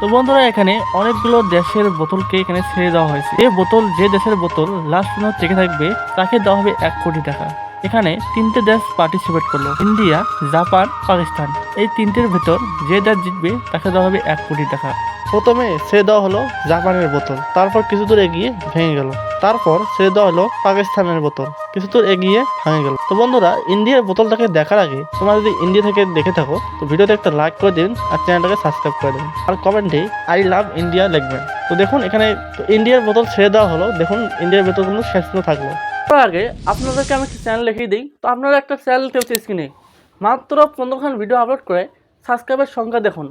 তো বন্ধুরা এখানে অনেকগুলো দেশের বোতলকে এখানে ছেড়ে দেওয়া হয়েছে। যে দেশের বোতল লাস্ট পর্যন্ত টিকে থাকবে তাকে দেওয়া হবে 1 কোটি টাকা। এখানে 3টে দেশ পার্টিসিপেট করলো, ইন্ডিয়া, জাপান, পাকিস্তান। এই 3টের ভেতর যে দেশ জিতবে তাকে দেওয়া হবে 1 কোটি টাকা। প্রথমে ছেড়ে দেওয়া হলো জাপানের বোতল, তারপর কিছু দূর এগিয়ে ভেঙে গেল। তারপর ছেড়ে দেওয়া হলো পাকিস্তানের বোতল, কিছু দূর এগিয়ে ভেঙে গেল। তো বন্ধুরা, ইন্ডিয়ার বোতলটাকে দেখার আগে তোমরা যদি ইন্ডিয়া থেকে দেখে থাকো তো ভিডিওতে একটা লাইক করে দিন আর চ্যানেলটাকে সাবস্ক্রাইব করে দেবেন আর কমেন্টে আই লাভ ইন্ডিয়া লিখবেন। তো দেখুন এখানে তো ইন্ডিয়ার বোতল ছেড়ে দেওয়া হলো, দেখুন ইন্ডিয়ার বোতল কিন্তু শেষ পর্যন্ত থাকলো। তার আগে আপনাদেরকে আমি একটা চ্যানেল লিখিয়ে দিই। তো আপনারা একটা চ্যানেল কেউছে স্ক্রিনে মাত্র 15খান ভিডিও আপলোড করে সাবস্ক্রাইবের সংখ্যা দেখুন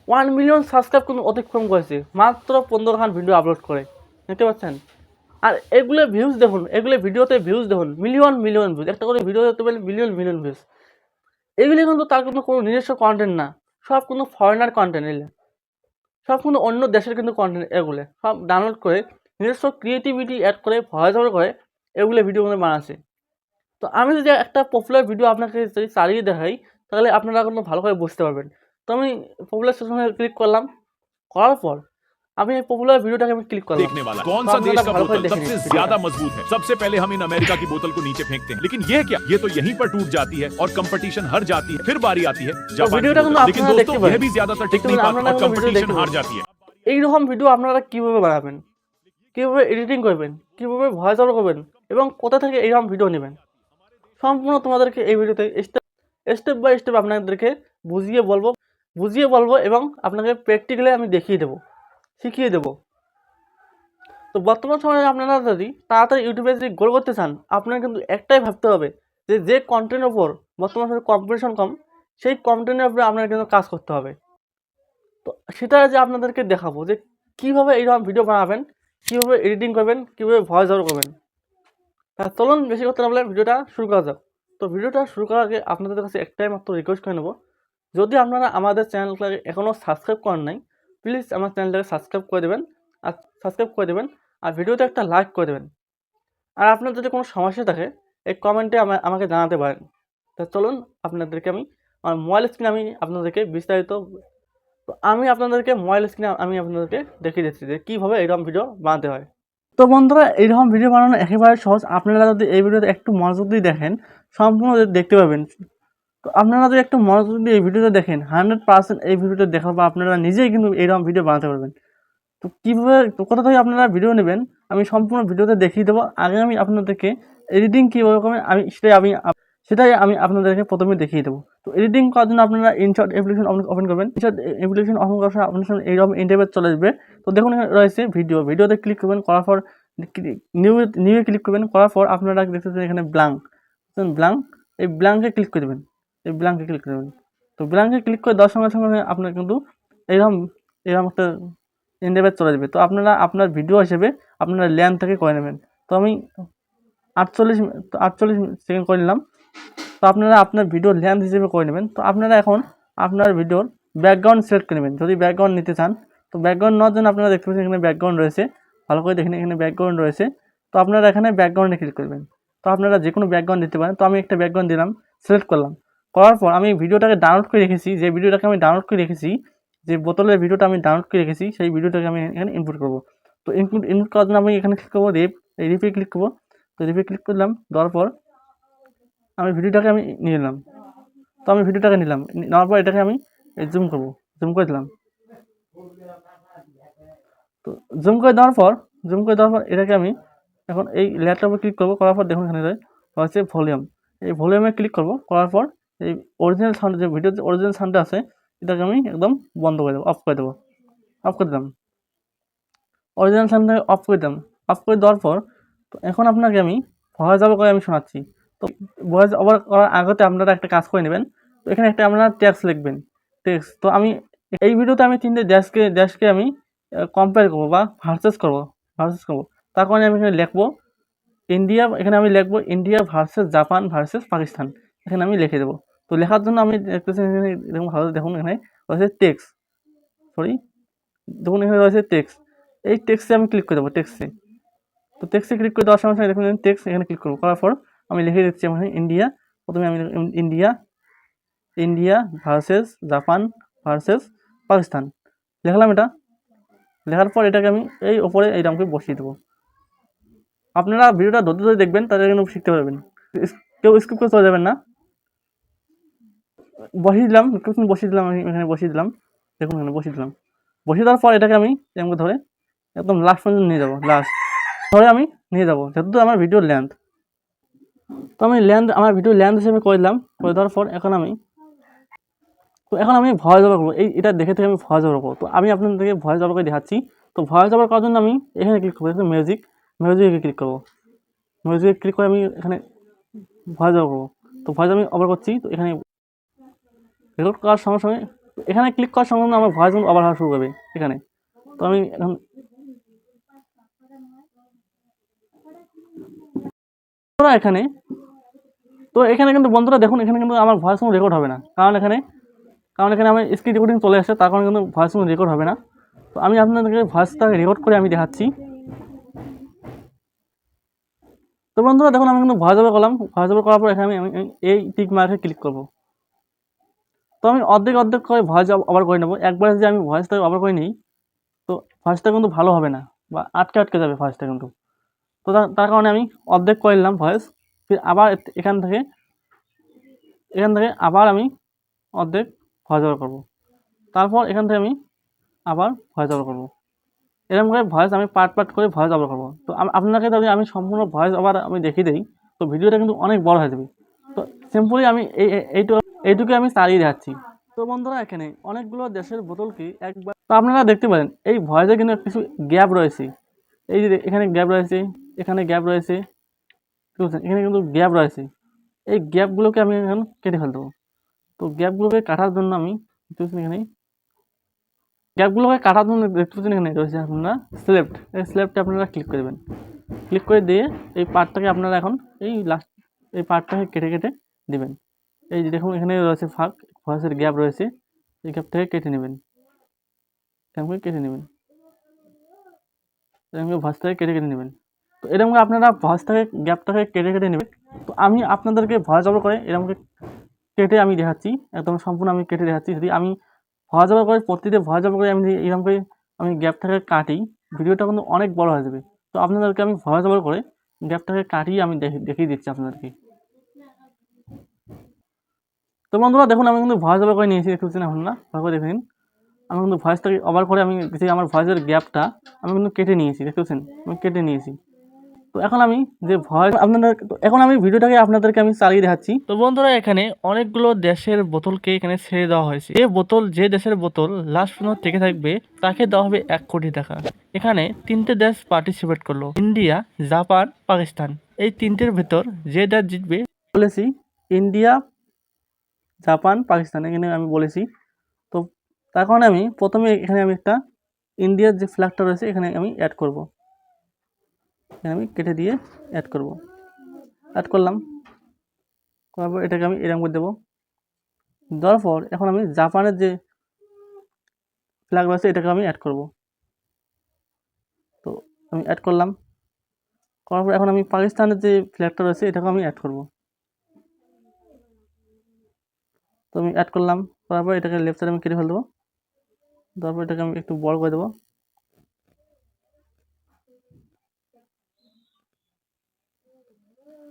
1 মিলিয়ন সাবস্ক্রাইব কিন্তু অতিক্রম করেছে মাত্র 15খান ভিডিও আপলোড করে, দেখতে পাচ্ছেন। আর এগুলো ভিউজ দেখুন, এগুলো ভিডিওতে ভিউজ দেখুন মিলিয়ন মিলিয়ন ভিউজ, একটা করে ভিডিও দেখতে পেলে মিলিয়ন মিলিয়ন ভিউজ। এগুলি কিন্তু তার কিন্তু কোনো নিজস্ব কন্টেন্ট না, সব কিন্তু ফরেনার কন্টেন্ট। এগুলো সব কিন্তু অন্য দেশের কিন্তু কন্টেন্ট, এগুলো সব ডাউনলোড করে নিজস্ব ক্রিয়েটিভিটি অ্যাড করে ভয়েস ওভার করে এগুলো ভিডিও কিন্তু বানাচ্ছে। তো আমি যদি একটা পপুলার ভিডিও আপনাকে যদি চালিয়ে দেখাই তাহলে আপনারা কিন্তু ভালো করে বুঝতে পারবেন। তো আমি পপুলার সেকশনে ক্লিক করলাম, করার পর আমি এই পপুলার ভিডিওটাকে আমি क्लिक করলাম। देखने वाला कौन सा देश का बोतल सबसे ज्यादा मजबूत है। सबसे पहले हम इन अमेरिका की बोतल को नीचे फेंकते हैं, लेकिन ये क्या, ये तो यहीं पर टूट जाती है और कंपटीशन हार जाती है। फिर बारी आती है जापान की बोतल, लेकिन दोस्तों यह भी ज्यादातर टिक नहीं पाती और कंपटीशन हार जाती है। এইরকম ভিডিও আপনারা কিভাবে বানাবেন, কিভাবে এডিটিং করবেন, কিভাবে ভয়েস ওভার করবেন এবং কোথা থেকে এইরকম ভিডিও নেবেন, সম্পূর্ণ তোমাদেরকে এই ভিডিওতে স্টেপ বাই স্টেপ আপনাদেরকে বুঝিয়ে বলবো এবং আপনাকে প্র্যাকটিক্যালি আমি দেখিয়ে দেবো, শিখিয়ে দেবো। তো বর্তমান সময়ে আপনারা যদি তাড়াতাড়ি ইউটিউবে যদি গ্রো করতে চান আপনার কিন্তু একটাই ভাবতে হবে যে কন্টেন্টের ওপর বর্তমান সময়ে কম্পিটিশন কম, সেই কন্টেন্টের উপরে আপনার কিন্তু কাজ করতে হবে। তো সেটা যে আপনাদেরকে দেখাবো যে কীভাবে এইরকম ভিডিও বানাবেন, কীভাবে এডিটিং করবেন, কীভাবে ভয়েস ওভার করবেন। তা চলুন বেশি করতে না বলে ভিডিওটা শুরু করা যাক। তো ভিডিওটা শুরু করার আগে আপনাদের কাছে একটাই মাত্র রিকোয়েস্ট করে নেব, যদি আপনারা আমাদের চ্যানেলটাকে এখনও সাবস্ক্রাইব করেন নাই প্লিজ আমার চ্যানেলটাকে সাবস্ক্রাইব করে দেবেন আর ভিডিওতে একটা লাইক করে দেবেন। আর আপনার যদি কোনো সমস্যা থাকে এই কমেন্টে আমাকে জানাতে পারেন। তা চলুন আপনাদেরকে আমি আমার মোবাইল স্ক্রিনে আমি আপনাদেরকে বিস্তারিত দেখিয়ে দিচ্ছি যে কীভাবে এইরকম ভিডিও বানাতে হয়। তো বন্ধুরা, এইরকম ভিডিও বানানো একেবারে সহজ। আপনারা যদি এই ভিডিওতে একটু মনোযোগ দিয়ে দেখেন সম্পূর্ণ দেখতে পাবেন। তো আপনারা যদি একটু মনোযোগ দিয়ে এই ভিডিওটা দেখেন 100% এই ভিডিওটা দেখার পর আপনারা নিজেই কিন্তু এইরকম ভিডিও বানাতে পারবেন। তো কীভাবে, তো কোথা থেকে আপনারা ভিডিও নেবেন আমি সম্পূর্ণ ভিডিওতে দেখিয়ে দেবো। আগে আমি আপনাদেরকে এডিটিং কীভাবে করবেন সেটাই আমি আপনাদেরকে প্রথমে দেখিয়ে দেবো। তো এডিটিং করার জন্য আপনারা ইনশট অ্যাপ্লিকেশন ওপেন করবেন। ইনশট অ্যাপ্লিকেশন ওপেন করার সময় আপনার সামনে এইরকম ইন্টারফেস চলে আসবে। তো দেখুন এখানে রয়েছে ভিডিওতে ক্লিক করবেন, করার পর নিউয়ে ক্লিক করবেন, করার পর আপনারা দেখতেছেন এখানে ব্ল্যাঙ্ক, এই ব্ল্যাঙ্কে ক্লিক করে দেবেন। তো ব্ল্যাঙ্কে ক্লিক করে দেওয়ার সঙ্গে সঙ্গে আপনার কিন্তু এরকম একটা ইন্টারফেস চলে যাবে। তো আপনারা আপনার ভিডিও হিসেবে আপনারা লেন্থ থেকে করে নেবেন। তো আমি 48 সেকেন্ড করে নিলাম। তো আপনারা আপনার ভিডিও লেন্থ হিসেবে করে নেবেন। তো আপনারা এখন আপনার ভিডিওর ব্যাকগ্রাউন্ড সিলেক্ট করে নেবেন যদি ব্যাকগ্রাউন্ড নিতে চান। তো ব্যাকগ্রাউন্ড নেওয়ার জন্য আপনারা দেখতে পাচ্ছেন এখানে ব্যাকগ্রাউন্ড রয়েছে, ভালো করে দেখেন এখানে ব্যাকগ্রাউন্ড রয়েছে। তো আপনারা এখানে ব্যাকগ্রাউন্ডে ক্লিক করবেন। তো আপনারা যে কোনো ব্যাকগ্রাউন্ড দিতে পারেন। তো আমি একটা ব্যাকগ্রাউন্ড দিলাম, সিলেক্ট করলাম। করার পর আমি ভিডিওটাকে ডাউনলোড করে রেখেছি, যে বোতলের ভিডিওটা আমি ডাউনলোড করে রেখেছি সেই ভিডিওটাকে আমি এখানে ইনপুট করবো। তো ইনপুট করার জন্য আমি এখানে ক্লিক করবো রিপে ক্লিক করবো। তো রিপে ক্লিক করলাম, দেওয়ার পর আমি ভিডিওটাকে আমি নিয়ে নিলাম। তো আমি ভিডিওটাকে নেওয়ার পর এটাকে আমি জুম করে দিলাম। তো জুম করে দেওয়ার পর এটাকে আমি এখন এই ল্যাপটপে ক্লিক করবো। করার পর দেখুন এখানে হচ্ছে ভলিউম, এই ভলিউমে ক্লিক করবো। করার পর এই অরিজিনাল সাউন্ড, যে ভিডিওতে অরিজিনাল সাউন্ডটা আছে এটাকে আমি একদম বন্ধ করে দেবো, অফ করে দিলাম। অরিজিনাল সাউন্ডটাকে অফ করে দেওয়ার পর তো এখন আপনাকে আমি ভয়েস ওভার করে আমি শোনাচ্ছি। তো ভয়েস ওভার করার আগতে আপনারা একটা কাজ করে নেবেন। তো এখানে একটা আপনারা টেক্সট লিখবেন। তো আমি এই ভিডিওতে আমি 3টে দেশকে আমি কম্পেয়ার করবো বা ভার্সেস করবো। তার কারণে আমি এখানে লিখবো India versus Japan versus Pakistan, এখানে আমি লিখে দেবো। তো লেখার জন্য আমি দেখুন এখানে রয়েছে এখানে রয়েছে টেক্সট। এই টেক্সটে আমি ক্লিক করে দেবো। তো টেক্সটে ক্লিক করে দেওয়ার সময় দেখুন টেক্সট এখানে ক্লিক করবো। করার পর আমি লিখে দিচ্ছি এখানে প্রথমে আমি India versus Japan versus Pakistan লিখলাম এটা, লেখার পর এটাকে আমি এই ওপরে এইরকমকে বসিয়ে দেবো। আপনারা ভিডিওটা ধরতে ধরে দেখবেন, তাদের কিন্তু শিখতে পারবেন, কেউ স্কিপ করে চলে যাবেন না। বসিয়ে দিলাম, বসিয়ে দিলাম, আমি এখানে বসিয়ে দিলাম, দেখুন এখানে বসিয়ে দিলাম। বসিয়ে দেওয়ার পর এটাকে আমি এরকম ধরে একদম লাস্ট পর্যন্ত নিয়ে যাবো, লাস্ট ধরে আমি নিয়ে যাবো, যেহেতু আমার ভিডিওর লেন্থ। তো আমি আমার ভিডিও লেন্থ হিসেবে করে দিলাম, করে দেওয়ার পর এখন আমি ভয়েস ওভার করবো। এটা দেখে থেকে আমি ভয়েস ওভার করবো। তো আমি আপনাদেরকে ভয়েস ওভার করে দেখাচ্ছি। তো ভয়েস ওভার করার জন্য আমি এখানে ক্লিক করবো, মিউজিকে ক্লিক করবো। মিউজিকে ক্লিক করে আমি এখানে ভয়েস ওভার করবো। তো ভয়েস আমি ওভার করছি। তো এখানে রেকর্ড করার সঙ্গে সঙ্গে এখানে ক্লিক করার সঙ্গে সঙ্গে আমার ভয়েস ওভার হওয়া শুরু করবে এখানে। তো আমি এখন এখানে কিন্তু বন্ধুরা দেখুন, এখানে কিন্তু আমার ভয়েস কোনো রেকর্ড হবে না, কারণ এখানে আমার স্ক্রিন রেকর্ডিং চলে আসছে, তার কারণে কিন্তু ভয়েস কোনো রেকর্ড হবে না। তো আমি আপনাদেরকে ভয়েসটাকে রেকর্ড করে আমি দেখাচ্ছি। তো বন্ধুরা দেখুন, আমি কিন্তু ভয়েস ওভার করলাম। ভয়েস ওভার করার পর এখানে আমি এই টিক মার্কে ক্লিক করব। তো আমি অর্ধেক করে ভয়েস ওভার করে নেবো। একবার যদি আমি ভয়েসটাকে ওভার করে নিই, তো ভয়েসটা কিন্তু ভালো হবে না, বা আটকে যাবে ভয়েসটা কিন্তু। তো তার কারণে আমি অর্ধেক করে নিলাম ভয়েস। ফির আবার এখান থেকে আবার আমি অর্ধেক ভয়েস ওভার করবো। তারপর এখান থেকে আমি আবার ভয়েস ওভার করবো। এরকম করে ভয়েস আমি পার্ট করে ভয়েস ওভার করবো। তো আপনাকে যদি আমি সম্পূর্ণ ভয়েস ওভার আমি দেখিয়ে দিই, তো ভিডিওটা কিন্তু অনেক বড় হয়ে যাবে। তো সিম্পলি আমি এইটুকু আমি চালিয়ে দেখাচ্ছি। তো বন্ধুরা এখানে অনেকগুলো দেশের বোতলকে একবার, তো আপনারা দেখতে পারেন এই ভয়েসে কিন্তু কিছু গ্যাপ রয়েছে। এই যে এখানে গ্যাপ রয়েছে, এখানে গ্যাপ রয়েছে, বুঝছেন, এখানে কিন্তু গ্যাপ রয়েছে। এই গ্যাপগুলোকে আমি এখন কেটে ফেলতে দেবো। তো গ্যাপগুলোকে কাটার জন্য আমি এখানে দেখতে পাচ্ছেন এখানে রয়েছে আপনারা সিলেক্ট, এই সিলেক্টে আপনারা ক্লিক করে দেবেন। ক্লিক করে দিয়ে এই পার্টটাকে আপনারা এখন এই পার্টটাকে কেটে দেবেন। এই যে দেখুন এখানে রয়েছে ফাঁক, ভয়েসের গ্যাপ রয়েছে, এই গ্যাপটাকে কেটে নেবেন, এরকম কেটে নেবেন, এরকম ভয়েসটাকে কেটে নেবেন। তো এরকম আপনারা ভয়েসটাকে গ্যাপটাকে কেটে নেবেন। তো আমি আপনাদেরকে ভয়েস ওভার করে এরকম কেটে আমি দেখাচ্ছি, একদম সম্পূর্ণ আমি কেটে দেখাচ্ছি। যদি আমি ভয়েস ওভার করে প্রতিটা ভয়েস ওভার করে আমি এরকম করে আমি গ্যাপটাকে কাটি, ভিডিওটা কিন্তু অনেক বড় হয়ে যাবে। তো আপনাদেরকে আমি ভয়েস ওভার করে গ্যাপটাকে কাটিয়ে আমি দেখিয়ে দিচ্ছি আপনাদেরকে। তো বন্ধুরা দেখুন, আমি কিন্তু ভয়েস ওভার করে নিয়েছি, দেখতে পাচ্ছেন আপনারা, ভালো করে দেখে নিন। আমি কিন্তু ভয়েসটাকে ওভার করে আমি আমার ভয়েসের গ্যাপটা আমি কিন্তু কেটে নিয়েছি, দেখতে পাচ্ছেন, আমি কেটে নিয়েছি। তো এখন আমি যে ভয়েস এখন আমি ভিডিওটাকে আপনাদেরকে আমি চালিয়ে দেখাচ্ছি। তো বন্ধুরা এখানে অনেকগুলো দেশের বোতলকে এখানে ছেড়ে দেওয়া হয়েছে। যে দেশের বোতল লাস্ট পর্যন্ত টিকে থাকবে তাকে দেওয়া হবে 1 কোটি টাকা। এখানে 3টে দেশ পার্টিসিপেট করলো, ইন্ডিয়া, জাপান, পাকিস্তান। এই 3টের ভেতর যে দেশ জিতবে, বলেছি ইন্ডিয়া, জাপান, পাকিস্তান, এখানে আমি বলেছি। তো তার কারণে আমি প্রথমে এখানে আমি একটা ইন্ডিয়ার যে ফ্ল্যাগটা রয়েছে এখানে আমি অ্যাড করব, আমি কেটে দিয়ে অ্যাড করলাম, করার পর এটাকে আমি এরকম করে দেবো। দেওয়ার পর এখন আমি জাপানের যে ফ্ল্যাগ রয়েছে এটাকে আমি অ্যাড করব। তো আমি অ্যাড করলাম, করার পর এখন আমি পাকিস্তানের যে ফ্ল্যাগটা রয়েছে এটাকে আমি অ্যাড করব। তো আমি অ্যাড করলাম, করার পর এটাকে লেফট সাইডে আমি কেটে ফেল দেবো। দেওয়ার পর এটাকে আমি একটু বড় করে দেবো।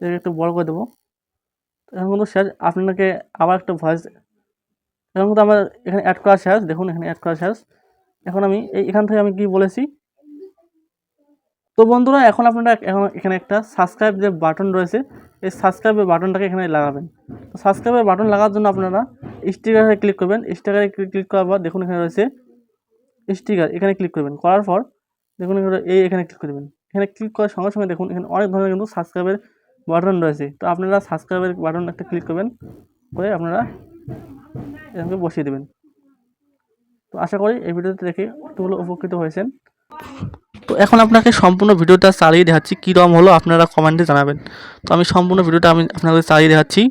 এটাকে একটু বড় করে দেবো। এখন কিন্তু শেষ, আপনাকে আবার একটা ভয়েস, এখন কিন্তু আমার এখানে অ্যাড করা শেষ, দেখুন এখানে অ্যাড করা শেষ। এখন আমি এখান থেকে আমি কি বলেছি। তো বন্ধুরা এখন আপনারা এখানে একটা সাবস্ক্রাইব যে বাটন রয়েছে, এই সাবস্ক্রাইবের বাটনটাকে এখানে লাগাবেন। তো সাবস্ক্রাইবের বাটন লাগার জন্য আপনারা স্টিকারে ক্লিক করবেন। স্টিকারে ক্লিক করার পর দেখুন এখানে রয়েছে স্টিকার, এখানে ক্লিক করবেন। করার পর দেখুন এখানে ক্লিক করবেন। এখানে ক্লিক করার সঙ্গে সঙ্গে দেখুন এখানে অনেক ধরনের কিন্তু সাবস্ক্রাইবের বাটন রয়েছে। তো আপনারা সাবস্ক্রাইবের বাটন একটা ক্লিক করবেন, করে আপনারা এখানে বসিয়ে দেবেন। তো আশা করি এই ভিডিওতে দেখে একটুগুলো উপকৃত হয়েছেন। তো এখন আপনাকে সম্পূর্ণ ভিডিওটা চালিয়ে দেখাচ্ছি, কীরকম হলো আপনারা কমেন্টে জানাবেন। তো আমি সম্পূর্ণ ভিডিওটা আমি আপনাদের চালিয়ে দেখাচ্ছি।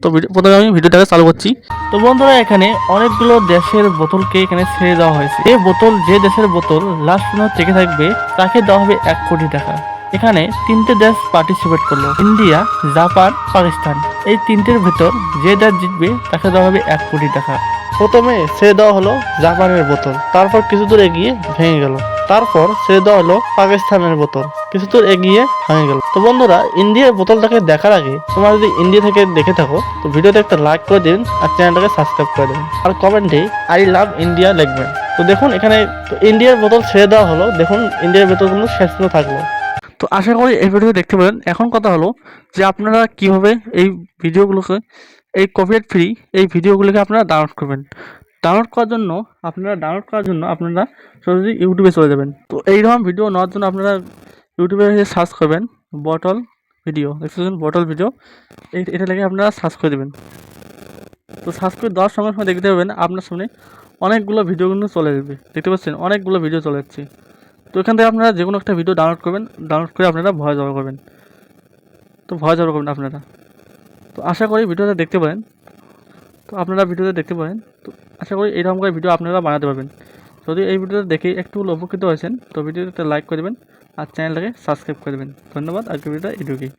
তো প্রথমে আমি ভিডিওটাকে চালু করছি। তো বন্ধুরা এখানে অনেকগুলো দেশের বোতলকে এখানে ছেড়ে দেওয়া হয়েছে। যে দেশের বোতল লাস্ট পর্যন্ত টিকে থাকবে তাকে দেওয়া হবে 1 কোটি টাকা। এখানে 3টে দেশ পার্টিসিপেট করলো, ইন্ডিয়া, জাপান, পাকিস্তান। এই 3টের ভেতর যে দেশ জিতবে তাকে দেওয়া হবে 1 কোটি টাকা। প্রথমে ছেড়ে দেওয়া হলো জাপানের বোতল, তারপর কিছু দূর এগিয়ে ভেঙে গেল, তারপর ছেড়ে দেওয়া হলো পাকিস্তানের বোতল, কিছু দূর এগিয়ে ভেঙে গেল। তো বন্ধুরা, ইন্ডিয়ার বোতলটাকে দেখার আগে তোমরা যদি ইন্ডিয়া থেকে দেখে থাকো তো ভিডিওতে একটা লাইক করে দিন আর চ্যানেলটাকে সাবস্ক্রাইব করে দেবেন আর কমেন্টে আই লাভ ইন্ডিয়া লিখবেন। তো দেখুন এখানে তো ইন্ডিয়ার বোতল ছেড়ে দেওয়া হলো, দেখুন ইন্ডিয়ার বোতল কিন্তু শেষ পর্যন্ত থাকলো। তো আশা করি এই ভিডিও দেখতে পারেন। এখন কথা হলো যে আপনারা কিভাবে এই ভিডিওগুলোকে, এই কপিরাইট ফ্রি এই ভিডিওগুলোকে আপনারা ডাউনলোড করবেন। ডাউনলোড করার জন্য আপনারা সরাসরি ইউটিউবে চলে যাবেন। তো এইরকম ভিডিও নেওয়ার জন্য আপনারা ইউটিউবে সার্চ করবেন বটল ভিডিও, দেখছেন বটল ভিডিও, এটা লেগে আপনারা সার্চ করে দেবেন। তো সার্চ করে দেওয়ার সঙ্গে সঙ্গে দেখতে পাবেন আপনার সামনে অনেকগুলো ভিডিও কিন্তু চলে যাবে, দেখতে পাচ্ছেন অনেকগুলো ভিডিও চলে যাচ্ছে। তো এখান থেকে আপনারা যে কোনো একটা ভিডিও ডাউনলোড করবেন, ডাউনলোড করে আপনারা ভয়েস ওভার করবেন। তো ভয়েস ওভার করবেন আপনারা। তো আশা করি ভিডিওটা দেখতে পারেন। তো আপনারা ভিডিওটা দেখতে পারেন। তো আশা করি এরকম করে ভিডিও আপনারা বানাতে পারবেন। যদি এই ভিডিওটা দেখে একটু উপকৃত হয়েছেন তো ভিডিওটা লাইক করে দেবেন আর চ্যানেলটাকে সাবস্ক্রাইব করে দেবেন। ধন্যবাদ। আজকের ভিডিওটা এটুকুই।